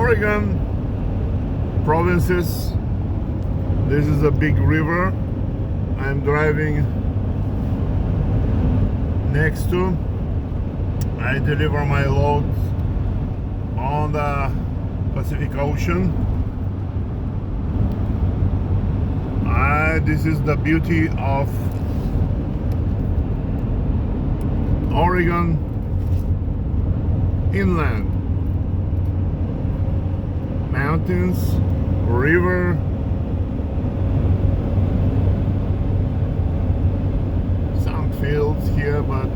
Oregon provinces. This is a big river I'm driving next to. I deliver my loads on the Pacific Ocean. This is the beauty of Oregon inland. Mountains, river, some fields here, but